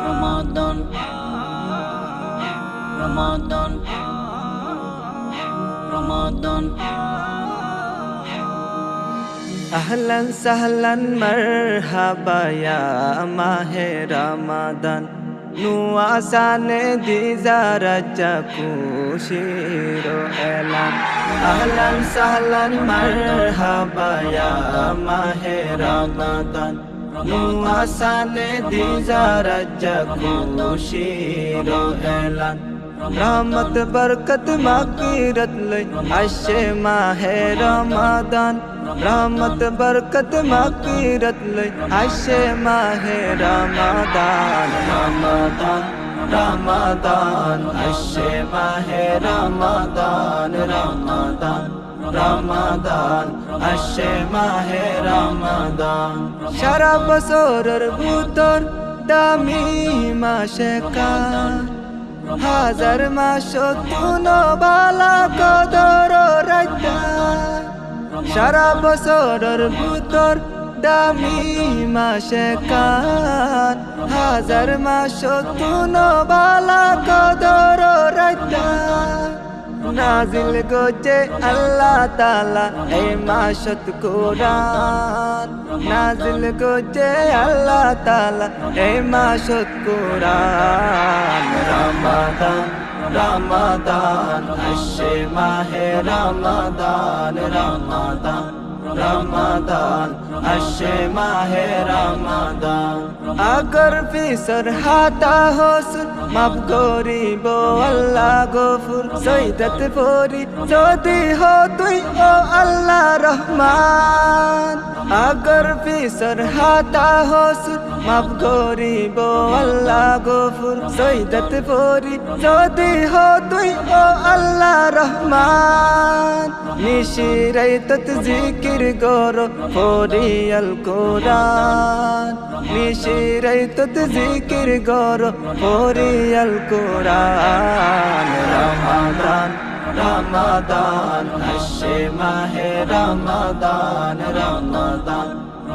Ramadan, Ramadan, Ramadan. আহলান সাহলান মারহাবা ইয়া মাহে রমাদান নুয়াসানে দিজারাজ্জা খুশিরো এলান আহলান সাহলান মারহাবা ইয়া মাহে রমাদান নুয়াসানে দিজারাজ্জা খুশিরো এলান रहमत बरकत मागफिरत लई आशे माहे रमादान रहमत बरकत मागफिरत लई आशे माहे रमादान रमादान रमादान आशे माहे रमादान रमादान रमादान आशे माहे रमादान सारा बছরের ভিতর দামি মাসে কার হাজার মাস তুনো বালা কদর রাখা সারা বছরের ভিতর দামি মাসে কান হাজার মাস তুনো বালা কদর রাখা নাজিল গোজে আল্লাহ তাআলা এই মাসত কোরআন নাজিল গোজে আল্লাহ তাআলা এই মাসত কোরআন রমাদান রমাদান আসে মাহে রমাদান রমাদান रमादान अशे माहे रमादान अगर फिसर हाता होस माफ करिब अल्लाह गफुर सईदत परी যদি हो तुई ओ अल्लाह रहमान अगर फिसर हाता होस माफ करिब अल्लाह गफुर सईदत परी যদি हो तुई ओ अल्लाह रहमान निशिरायत जिकिर गरो पढ़ियाल कुरान निशिरायत जिकिर गरो पढ़ियाल कुरान रमादान रमादान आशे माहे रमादान रमादान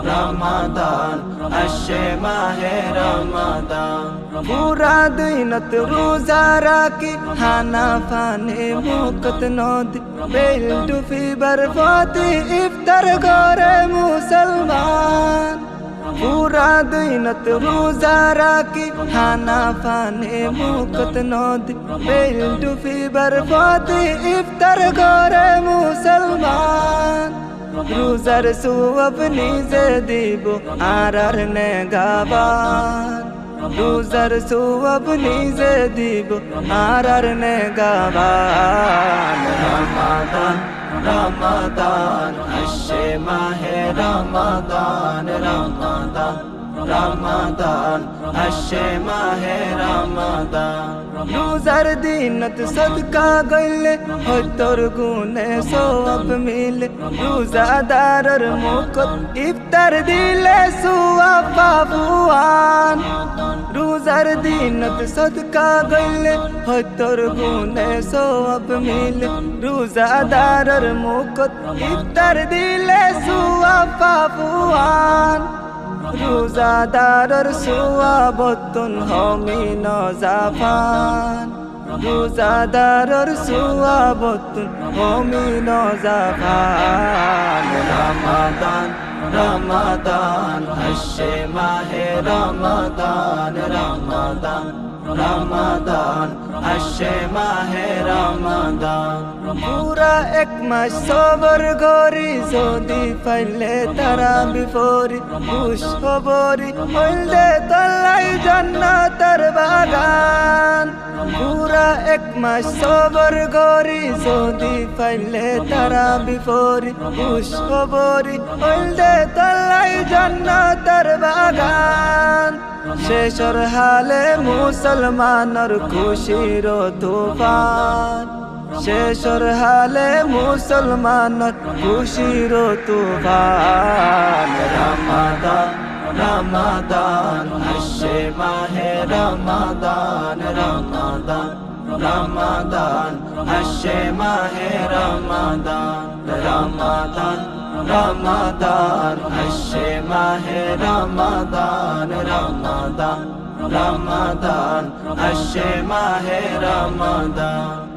रमादान आशे माहे रमादान पूरा दिनत रोजा राखी खाना पानी मुकत नदी बेल डुबी बर्बादी इफ्तार करे मुसलमान पूरा दिनत रोजा राखी खाना पानी मुकत नदी बेल डुबी बर्बादी इफ्तार करे मुसलमान रोजार सुअब निजे দিব আর নেগাবান रोजार सुअब निजे দিব আর নেগাবান रमादान रमादान आशे माहे रमादान रमादान रमादान आशे माहे रमादान रोजार दिनत सदका गइले হয় তোর গুণে সওয়াব মিলে রোজাদারের মুখত ইফতার দিলে সওয়াব পাবুয়ান রোজার দিনত সদকা গইলে হয় তোর গুণে সওয়াব মিলে রোজাদারের মুখত ইফতার দিলে সওয়াব পাবুয়ান রোজাদারের সওয়াবতুন হমিন জাফান রোজাদারের সওয়াবতুন হমিন জাফান রমাদান রমাদান আশে মাহে রমাদান রমাদান रमादान आशे माहे रमादान पूरा एक मास सबर करी যদি পাইলে তারা বিপরি খুশ খবরি হইলে তলাই জান্নাতের বাগান पूरा एक मास सबर करी যদি পাইলে তারা বিপরি খুশ খবরি হইলে তলাই জান্নাতের বাগান শেষর হালে মুসলমানর খুশির তুফান শেষর হালে মুসলমানর খুশির তুফান রমাদান রমাদান আশে মাহে রমাদান রমাদান রমাদান আশে মাহে রমাদান রমাদান রমাদান আসছে মাহে রমাদান রমাদান রমাদান আসছে মাহে রমাদান